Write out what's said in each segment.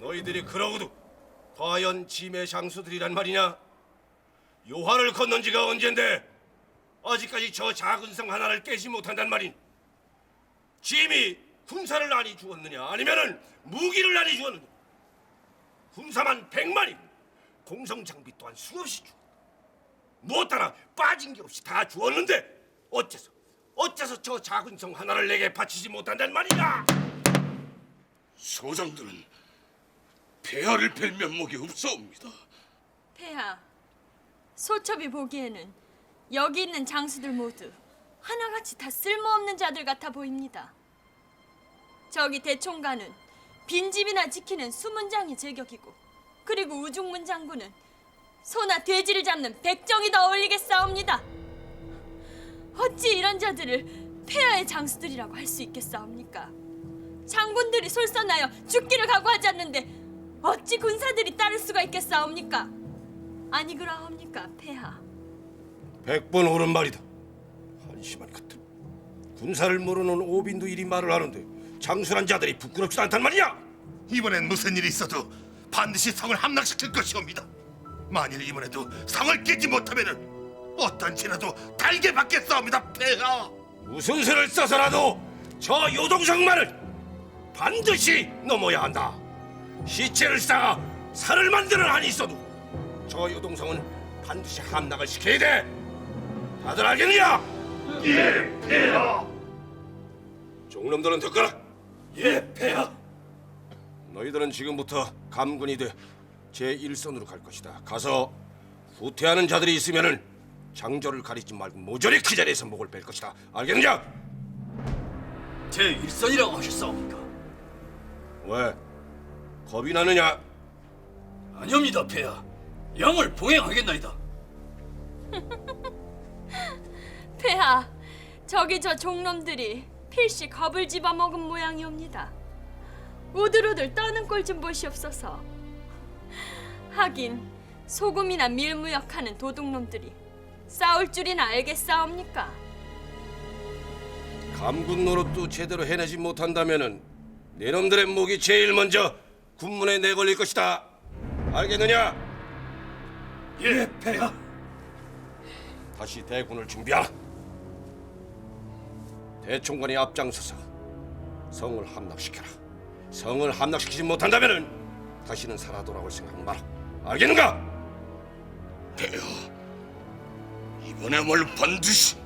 너희들이 그러고도 과연 짐의 장수들이란 말이냐? 요한을 건넌 지가 언젠데 아직까지 저 작은 성 하나를 깨지 못한단 말인. 짐이 군사를 많이 주었느냐 아니면은 무기를 많이 주었느냐? 군사만 100만이고 공성 장비 또한 수없이 주었다. 무엇 하나 빠진 게 없이 다 주었는데 어째서 저 작은 성 하나를 내게 바치지 못한단 말이냐? 소장들은 폐하를 뵐 면목이 없사옵니다. 폐하, 소첩이 보기에는 여기 있는 장수들 모두 하나같이 다 쓸모없는 자들 같아 보입니다. 저기 대총관은 빈집이나 지키는 수문장이 제격이고, 그리고 우중문 장군은 소나 돼지를 잡는 백정이 더 어울리겠사옵니다. 어찌 이런 자들을 폐하의 장수들이라고 할 수 있겠사옵니까? 장군들이 솔선하여 죽기를 각오하지 않는데 어찌 군사들이 따를 수가 있겠사옵니까? 아니 그라옵니까, 폐하? 100번 옳은 말이다. 한심한 것들. 군사를 모르는 오빈도 이리 말을 하는데 장수란 자들이 부끄럽지 않단 말이냐? 이번엔 무슨 일이 있어도 반드시 성을 함락시킬 것이옵니다. 만일 이번에도 성을 깨지 못하면은 어떤 죄라도 달게 받겠사옵니다, 폐하. 무슨 수를 써서라도 저 요동성만을 반드시 넘어야 한다. 시체를 쌓아 살을 만드는 한이 있어도 저 요동성은 반드시 함락을 시켜야 돼. 다들 알겠느냐? 예, 폐하. 종놈들은 듣거라. 예, 폐하. 너희들은 지금부터 감군이 돼 제1선으로 갈 것이다. 가서 후퇴하는 자들이 있으면은 장조를 가리지 말고 모조리 그 자리에서 목을 뺄 것이다. 알겠느냐? 제1선이라고 하셨사옵니까? 왜? 겁이 나느냐? 아니옵니다, 폐하. 영을 봉행하겠나이다. 폐하, 저기 저 종놈들이 필시 겁을 집어먹은 모양이옵니다. 우들우들 떠는 꼴 좀 보시옵소서. 하긴 소금이나 밀무역하는 도둑놈들이 싸울 줄이나 알겠사옵니까? 감군 노릇도 제대로 해내지 못한다면은 네놈들의 목이 제일 먼저 군문에 내걸릴 것이다. 알겠느냐? 예, 폐하. 다시 대군을 준비하라. 대총관이 앞장서서 성을 함락시켜라. 성을 함락시키지 못한다면은 다시는 살아 돌아올 생각 마라. 알겠는가? 폐하, 이번에야말로 반드시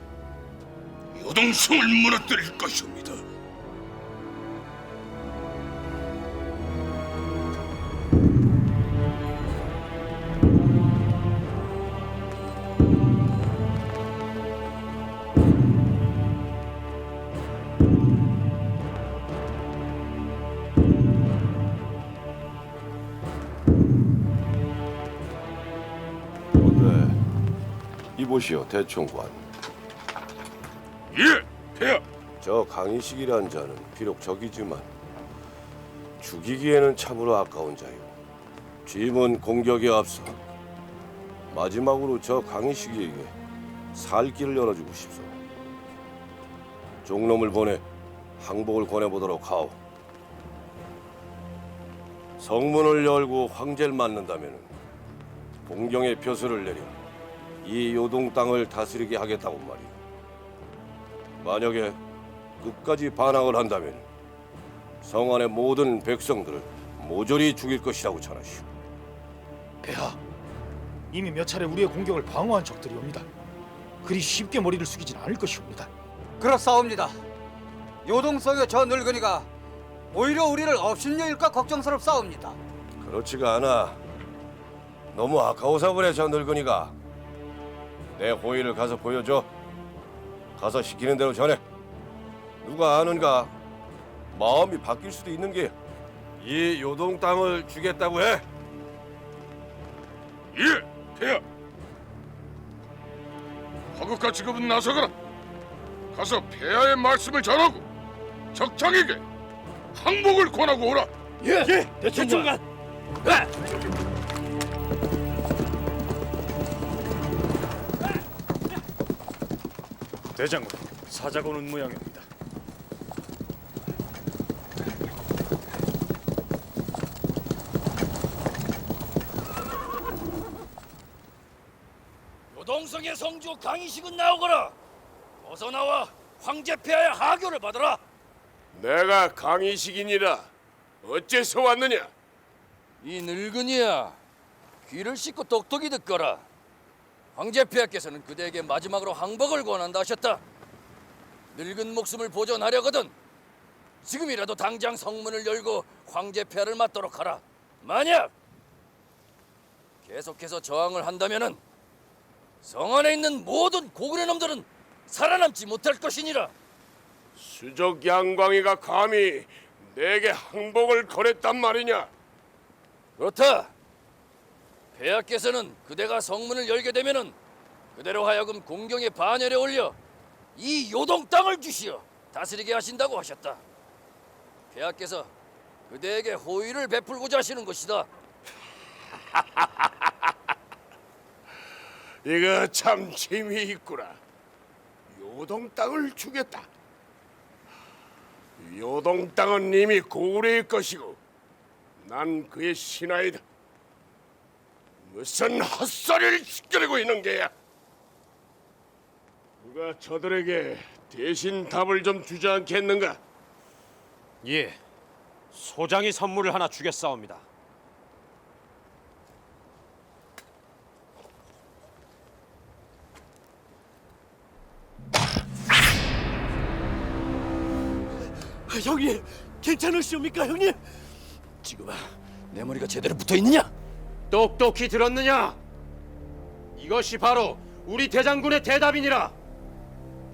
요동성을 무너뜨릴 것이옵니다. 이보시오, 대총관. 예, 폐하. 저 강희식이란 자는 비록 적이지만 죽이기에는 참으로 아까운 자요. 짐은 공격에 앞서 마지막으로 저 강희식에게 살 길을 열어주고 싶소. 종놈을 보내 항복을 권해보도록 하오. 성문을 열고 황제를 맞는다면 공경의 벼슬을 내려 이 요동 땅을 다스리게 하겠다고 말이오. 만약에 끝까지 반항을 한다면 성 안의 모든 백성들을 모조리 죽일 것이라고 전하시오. 폐하, 이미 몇 차례 우리의 공격을 방어한 적들이 옵니다. 그리 쉽게 머리를 숙이진 않을 것이옵니다. 그렇사옵니다. 요동성의 저 늙은이가 오히려 우리를 업신여일까 걱정스럽사옵니다. 그렇지가 않아. 너무 아까워서 그래. 저 늙은이가. 내 호의를 가서 보여줘. 가서 시키는 대로 전해. 누가 아는가? 마음이 바뀔 수도 있는 게 이 요동 땅을 주겠다고 해. 예, 폐하. 화급과 직업은 나서거라. 가서 폐하의 말씀을 전하고 적장에게 항복을 권하고 오라. 예, 대총관. 대장군, 사자가 오는 모양입니다. 왕의 성주 강희식은 나오거라. 어서 나와 황제 폐하의 하교를 받으라. 내가 강희식이니라. 어째서 왔느냐? 이 늙은이야, 귀를 씻고 똑똑히 듣거라. 황제 폐하께서는 그대에게 마지막으로 항복을 권한다 하셨다. 늙은 목숨을 보존하려거든 지금이라도 당장 성문을 열고 황제 폐하를 맞도록 하라. 만약 계속해서 저항을 한다면은 성 안에 있는 모든 고군의 놈들은 살아남지 못할 것이니라. 수족 양광이가 감히 내게 항복을 권했단 말이냐? 그렇다. 폐하께서는 그대가 성문을 열게 되면은 그대로 하여금 공경의 반열에 올려 이 요동 땅을 주시어 다스리게 하신다고 하셨다. 폐하께서 그대에게 호의를 베풀고자 하시는 것이다. 이거 참 재미있구나. 요동 땅을 주겠다. 요동 땅은 이미 고구려의 것이고 난 그의 신하이다. 무슨 헛소리를 시끄러고 있는 게야? 누가 저들에게 대신 답을 좀 주지 않겠는가? 예, 소장이 선물을 하나 주겠사옵니다. 형님, 괜찮으시옵니까 형님? 지금 내 머리가 제대로 붙어 있느냐? 똑똑히 들었느냐? 이것이 바로 우리 대장군의 대답이니라.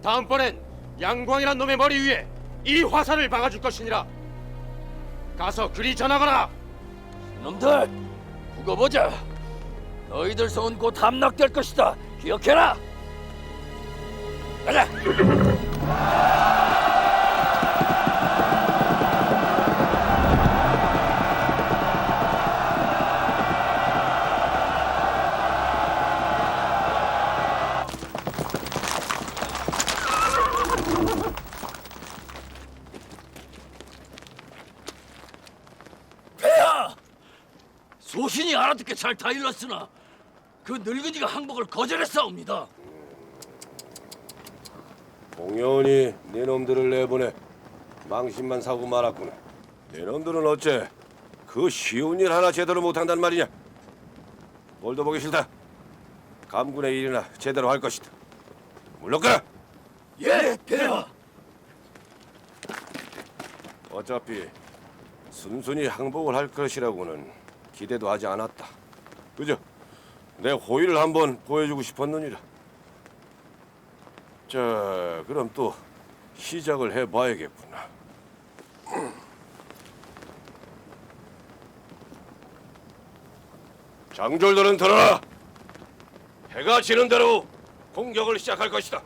다음번엔 양광이란 놈의 머리 위에 이 화살을 박아줄 것이니라. 가서 그리 전하거라. 놈들, 두고 보자. 너희들 성은 곧 함락될 것이다. 기억해라. 가자. 소신이 알아듣게 잘 다일렀으나 그 늙은이가 항복을 거절했사옵니다. 공연히 네 놈들을 내보내 망신만 사고 말았구나. 네 놈들은 어째 그 쉬운 일 하나 제대로 못한단 말이냐? 꼴도 보기 싫다. 감군의 일이나 제대로 할 것이다. 물러가라. 예, 폐하. 어차피 순순히 항복을 할 것이라고는 기대도 하지 않았다. 그저 내 호의를 한번 보여주고 싶었느니라. 자, 그럼 또 시작을 해봐야겠구나. 장졸들은 들어라. 해가 지는 대로 공격을 시작할 것이다.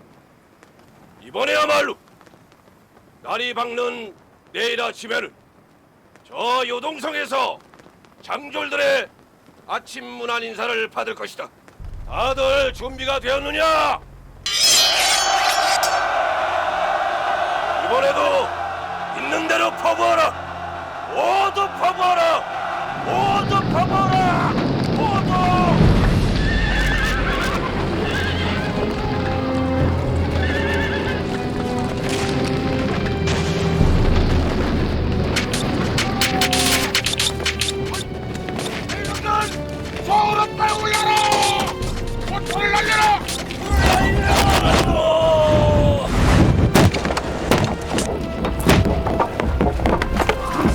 이번에야말로 날이 밝는 내일 아침에는 저 요동성에서 장졸들의 아침 문안 인사를 받을 것이다. 다들 준비가 되었느냐? 이번에도 있는 대로 퍼부어라. 모두 퍼부어라. 모두 퍼부어라. 모두. 서울은 빨리 올려라! 고초를 날려라!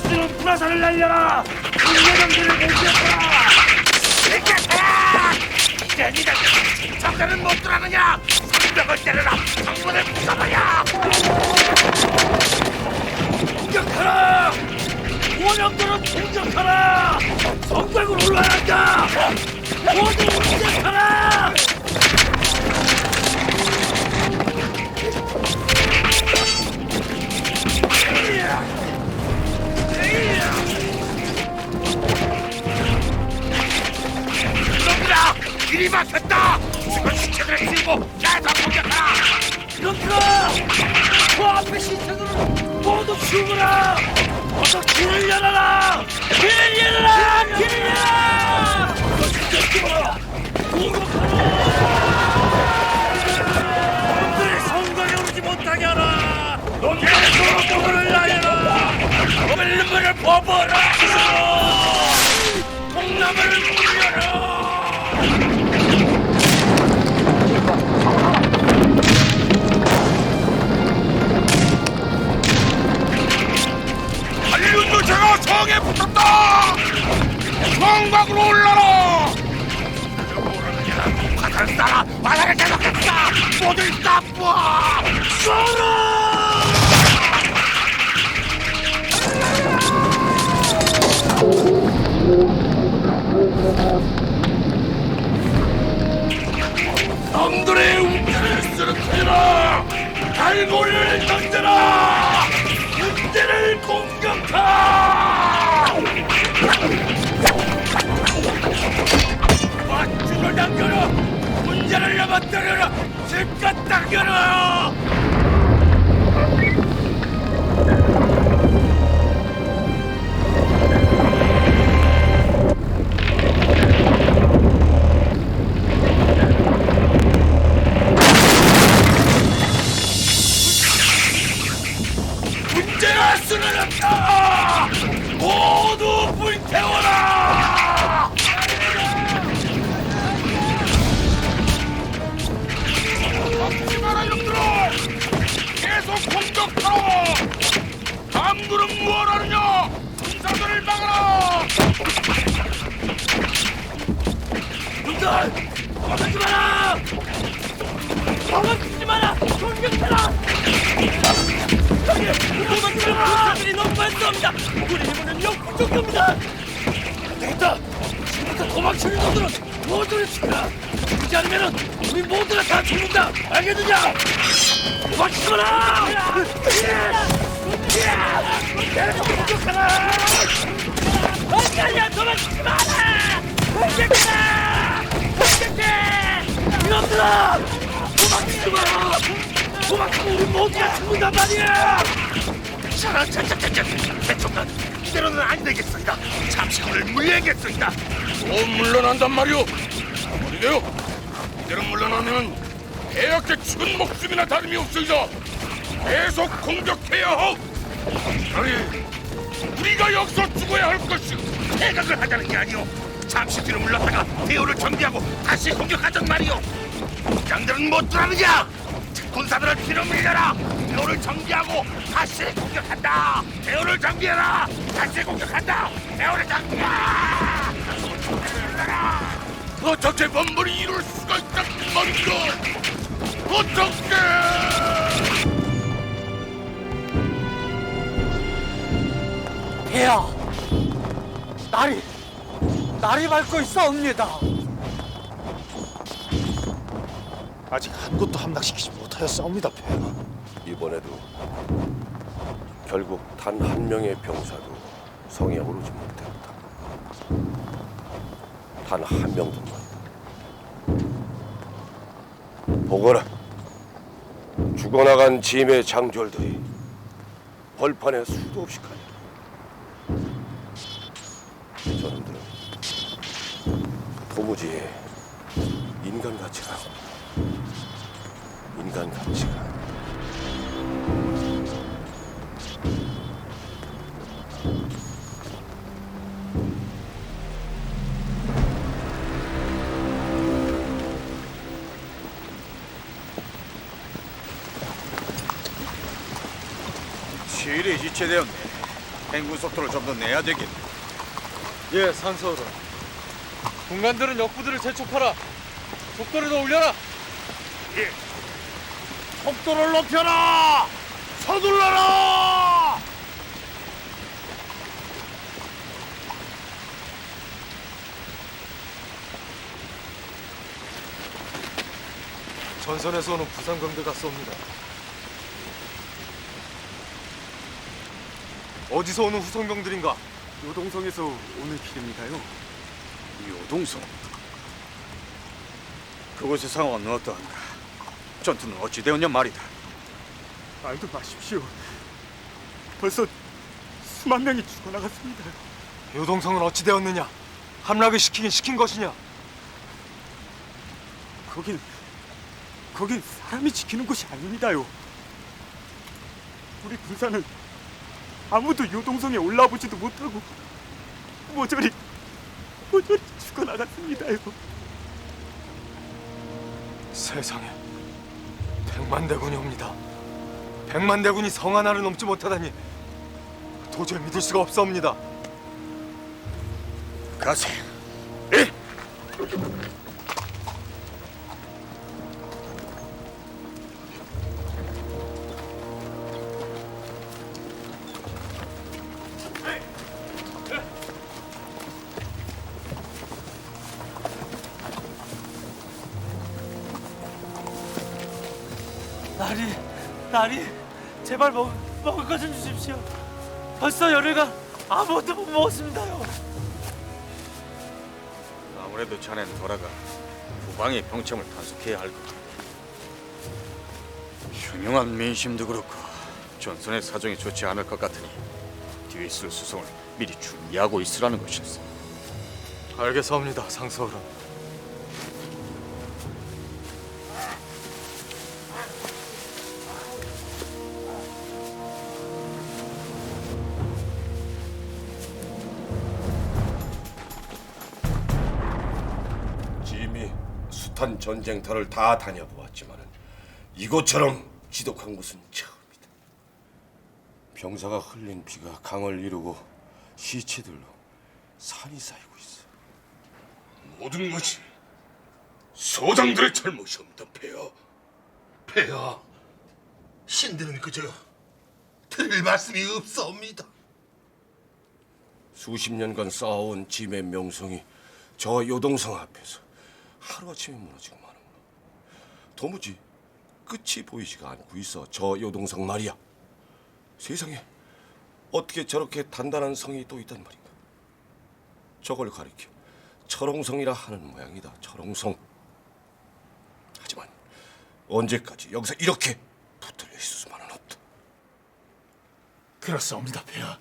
쓰는 불화살을 날려라. 인내병들을 공격하라. 이겼다! 이제 니들 정전은 못 들어가느냐? 성벽을 때려라! 성문을 부숴버려! 공격하라! 원형들은 공격하라! 성벽을 올라야 한다! 모두 공격하라! 이놈들아! 길이 막혔다! 죽은 시체들을 들고 나서 공격하라! 이놈들아! 그 앞에 시체들은 모두 죽어라! 어서 길을 열어라! 길을 열어라! 길을 열어라! 공격하라! 와봐라! 동남을 물려라! 한륜도체가 성에 붙었다! 성곽으로 올라라! 화살 쏴라! 화살을 대놓겠다! 모두 쏴! 쏴라! 남들의 운명을 쓰러뜨려라! 갈고리를 던져라! 늑대를 공격하! 맞줄을 당겨라! 문자를 넘어뜨려라! 실컷 당겨라! 문제가 쓰러졌다! 모두 불태워라! 막지 마라 이놈들아! 계속 공격하라! 당구는 뭘 하느냐! 군사들을 막아라! 놈들! 막지 마라! 막지 마라! 공격하라! 군사들이 너무 많습니다. 우리 힘은 역부족입니다. 됐다. 지금부터 도망치는 놈들은 모두를 죽여라. 그렇지 않으면 우리 모두가 다 죽는다. 알겠느냐? 도망치지 마라. 공격하라. 아니야, 도망치지 마라. 공격하라. 공격해. 이놈들아, 도망치지 마라. 도망치면 우리 모두가 죽는단 말이야. 대총관, 이대로는 안 되겠습니다. 잠시 후를 물려야겠습니다. 또 물러난단 말이오. 어디래요? 이대로 물러나면 폐하께 죽은 목숨이나 다름이 없으리라. 계속 공격해야 하오. 아니, 우리가 여기서 죽어야 할 것이오. 대각을 하자는 게 아니오. 잠시 뒤로 물렀다가 대우를 정비하고 다시 공격하던 말이오. 장들은 못 들어가느냐? 군사들을 뒤로 밀려라. 대우를 정비하고 다시 공격한다. 대우를 정비해라. 다시 공격한다. 대우를 정비해라. 어떻게 번번이 이룰 수가 있단 말인가? 어떻게? 폐하, 날이 밝고 있사옵니다. 아직 한 곳도 함락시키지 못하였사옵니다, 폐하. 이번에도 결국 단 한 명의 병사도 성에 오르지 못했다. 단 한 명도 말이다. 보거라. 죽어나간 짐의 장졸들이 벌판에 수도 없이 깔려. 저놈들은 도무지 인간 같지가 않아. 인간 같지가 않아. 시일이 지체되었네. 행군 속도를 좀 더 내야 되겠네. 예, 산서로. 군관들은 역부들을 재촉하라. 속도를 더 올려라. 속도를 높여라! 서둘러라! 전선에서 오는 부산경대가 쏩니다. 어디서 오는 후송병들인가? 요동성에서 오는 길입니다요. 요동성. 그곳의 상황은 어떠한가? 전투는 어찌 되었냐 말이다. 말도 마십시오. 벌써 수만 명이 죽어나갔습니다. 요동성은 어찌 되었느냐? 함락을 시키긴 시킨 것이냐? 거긴 사람이 지키는 곳이 아닙니다요. 우리 군사는 아무도 요동성에 올라보지도 못하고 모조리 죽어나갔습니다요. 세상에 100만 대군이 옵니다. 100만 대군이 성 하나를 넘지 못하다니 도저히 믿을 수가 없사옵니다. 가세요. 나리, 제발 먹을 것 좀 주십시오. 벌써 열흘간 아무것도 못 먹었습니다요. 아무래도 자네는 돌아가 후방의 병참을 단속해야 할 것 같아. 흉흉한 민심도 그렇고 전선의 사정이 좋지 않을 것 같으니 뒤에 있을 수송을 미리 준비하고 있으라는 것이었어. 알겠사옵니다, 상서어른. 짐이 숱한 전쟁터를 다 다녀보았지만은 이곳처럼 지독한 곳은 처음이다. 병사가 흘린 피가 강을 이루고 시체들로 산이 쌓이고 있어. 모든 것이 소장들의 잘못이옵니다, 폐하. 폐하, 신들은 그저 드릴 말씀이 없사옵니다. 수십 년간 쌓아온 짐의 명성이 저 요동성 앞에서 하루아침에 무너지고 마는구나. 도무지 끝이 보이지가 않고 있어. 저 요동성 말이야. 세상에 어떻게 저렇게 단단한 성이 또 있단 말인가. 저걸 가리켜 철옹성이라 하는 모양이다. 철옹성. 하지만 언제까지 여기서 이렇게 붙들려 있을 수만은 없다. 그렇사옵니다, 폐하.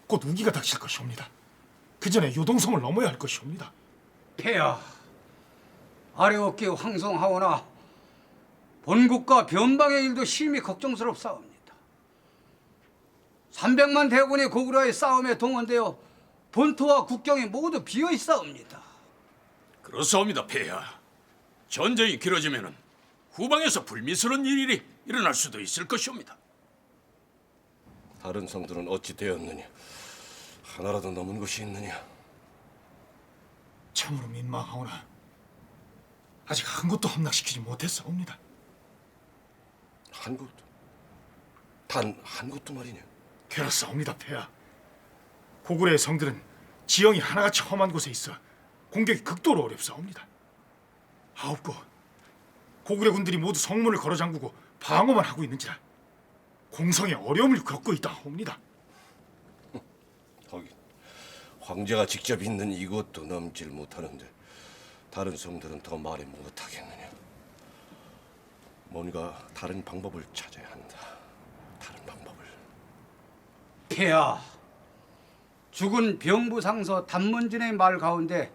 곧 우기가 닥칠 것이옵니다. 그 전에 요동성을 넘어야 할 것이옵니다. 폐하, 아래어깨 황성하오나 본국과 변방의 일도 심히 걱정스럽사옵니다. 300만 대군이 고구려의 싸움에 동원되어 본토와 국경이 모두 비어 있사옵니다. 그렇사옵니다, 폐하. 전쟁이 길어지면은 후방에서 불미스러운 일이 일어날 수도 있을 것이옵니다. 다른 성들은 어찌 되었느냐? 하나라도 넘은 것이 있느냐? 참으로 민망하오나 아직 한 곳도 함락시키지 못했사옵니다. 한 곳도? 단 한 곳도 말이냐? 그렇사옵니다, 폐하. 고구려의 성들은 지형이 하나같이 험한 곳에 있어 공격이 극도로 어렵사옵니다. 9곳 고구려 군들이 모두 성문을 걸어 잠그고 방어만 하고 있는지라 공성에 어려움을 겪고 있다 하옵니다. 거기 황제가 직접 있는 이곳도 넘질 못하는데 다른 성들은 더 말해 못하겠느냐? 뭔가 다른 방법을 찾아야 한다. 다른 방법을. 폐하, 죽은 병부상서 단문진의 말 가운데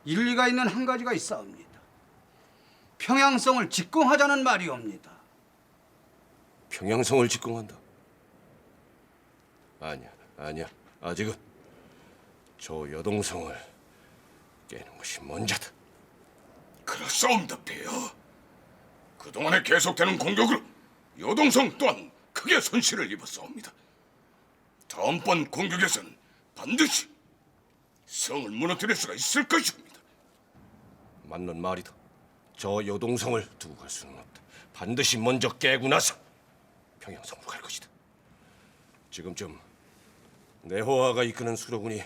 일리가 있는 한 가지가 있사옵니다. 평양성을 직공하자는 말이옵니다. 평양성을 직공한다? 아니야. 아직은 저 여동성을 깨는 것이 먼저다. 그렇사옵니다, 폐하. 그동안에 계속되는 공격으로 요동성 또한 크게 손실을 입었사옵니다. 다음번 공격에서는 반드시 성을 무너뜨릴 수가 있을 것입니다. 맞는 말이다. 저 여동성을 두고 갈 수는 없다. 반드시 먼저 깨고 나서 평양성으로 갈 것이다. 지금쯤 내호아가 이끄는 수로군이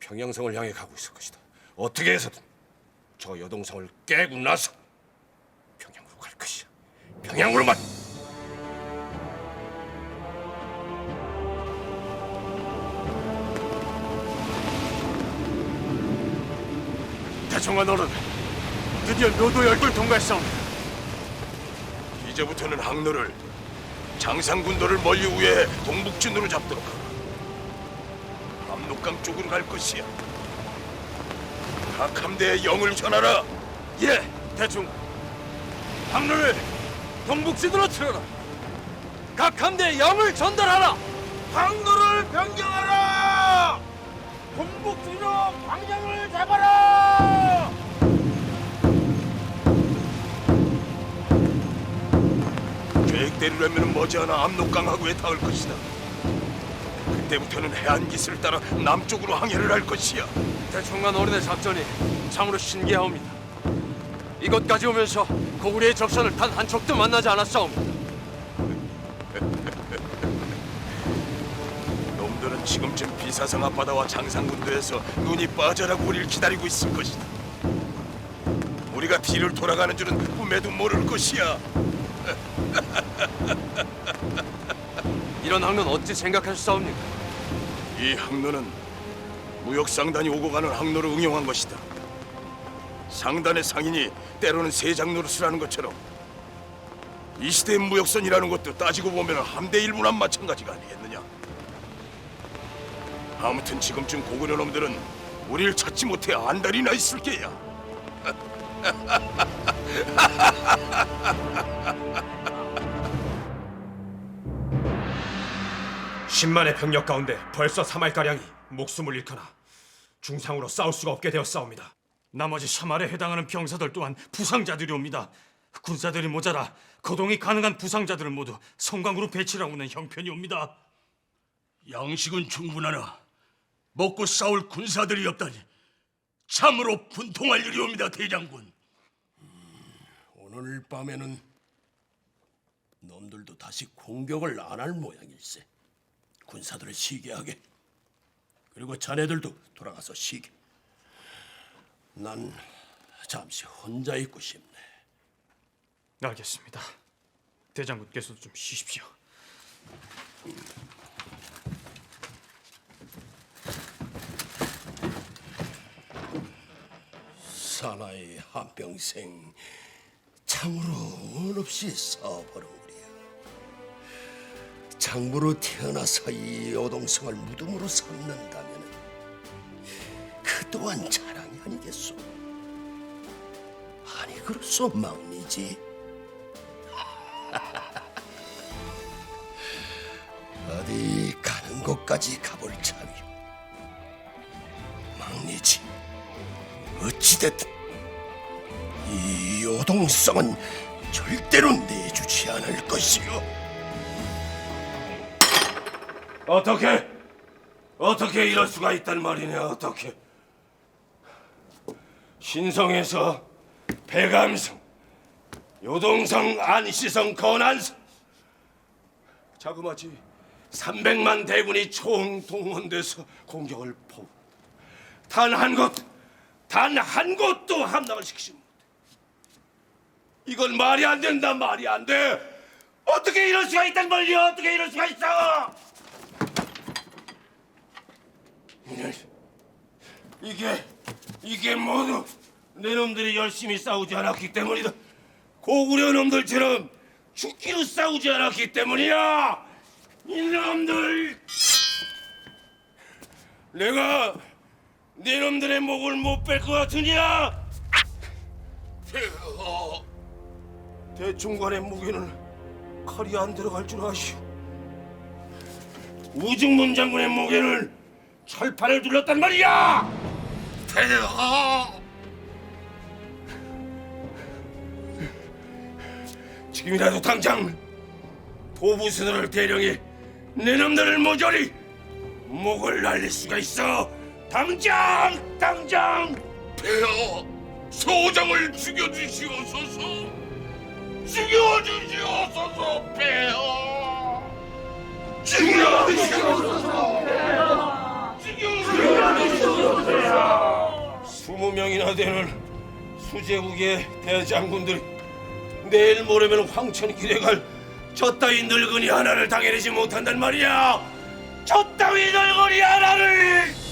평양성을 향해 가고 있을 것이다. 어떻게 해서든 저 여동성을 깨고 나서 평양으로 갈 것이야. 평양으로만. 대종관 어른, 드디어 묘도 열굴 통과했사옵니다. 이제부터는 항로를 장상군도를 멀리 우회해 동북진으로 잡도록 하라. 압록강 쪽으로 갈 것이야. 각 함대에 영을 전하라. 예, 대충. 항로를 동북진으로 틀어라. 각 함대에 영을 전달하라. 항로를 변경하라! 동북진로 광장을 잡아라! 계획대로라면 머지않아 압록강하구에 닿을 것이다. 그때부터는 해안기스를 따라 남쪽으로 항해를 할 것이야. 대충간 어린애 작전이 참으로 신기하옵니다. 이곳까지 오면서 고구려의 적선을 단 한 척도 만나지 않았사옵니다. 놈들은 지금쯤 비사성 앞바다와 장상군도에서 눈이 빠져라고 우리를 기다리고 있을 것이다. 우리가 뒤를 돌아가는 줄은 꿈에도 모를 것이야. 이런 항로는 어찌 생각하셨사옵니까? 이 항로는 무역상단이 오고 가는 항로로 응용한 것이다. 상단의 상인이 때로는 세장노릇을 것처럼 이 시대의 무역선이라는 것도 따지고 보면 함대 일부나 마찬가지가 아니겠느냐. 아무튼 지금쯤 고구려 놈들은 우리를 찾지 못해 안달이 나 있을 게야. 10만의 병력 가운데 벌써 3할가량이 목숨을 잃거나 중상으로 싸울 수가 없게 되었사옵니다. 나머지 3할에 해당하는 병사들 또한 부상자들이 옵니다. 군사들이 모자라 거동이 가능한 부상자들을 모두 성곽으로 배치하고는 형편이 옵니다. 양식은 충분하나 먹고 싸울 군사들이 없다니 참으로 분통할 일이옵니다, 대장군. 오늘 밤에는 놈들도 다시 공격을 안 할 모양일세. 군사들을 쉬게 하게. 그리고 자네들도 돌아가서 쉬게. 난 잠시 혼자 있고 싶네. 알겠습니다. 대장군께서도 좀 쉬십시오. 사나이 한평생 참으로 운 없이 싸워버린 우리야. 장부로 태어나서 이 여동성을 무덤으로 삼는다면 그 또한 자랑이 아니겠소. 아니 그렇소 막리지. 어디 가는 곳까지 가볼 참이요. 막리지. 어찌됐든 이 여동성은 절대로 내주지 않을 것이요. 어떻게 이럴 수가 있단 말이냐. 어떻게 신성에서 배감성, 요동성, 안시성, 건안성 자그마치 300만 대군이 총동원돼서 공격을 포 단 한 곳도 함락을 시키지 못해. 이건 말이 안 된다. 말이 안 돼. 어떻게 이럴 수가 있단 말이야. 어떻게 이럴 수가 있어. 이게 모두 내 놈들이 열심히 싸우지 않았기 때문이다. 고구려 놈들처럼 죽기로 싸우지 않았기 때문이야. 이놈들. 내가 네 놈들의 목을 못 뺄 것 같으냐? 대충관의 목에는 칼이 안 들어갈 줄 아시오. 우중문 장군의 목에는 철판을 둘렀단 말이야. 지금이라도 당장 도부수들을 대령해 내 놈들을 모조리 목을 날릴 수가 있어. 당장! 폐하, 소장을 죽여주시옵소서. 죽여주시옵소서, 폐하. 죽여주시옵소서, 폐하. 죽여주시옵소서, 폐하. 20명이나 되는 수제국의 대장군들이 내일 모레면 황천길에 갈 저 따위 늙은이 하나를 당해내지 못한단 말이야. 저 따위 늙은이 하나를.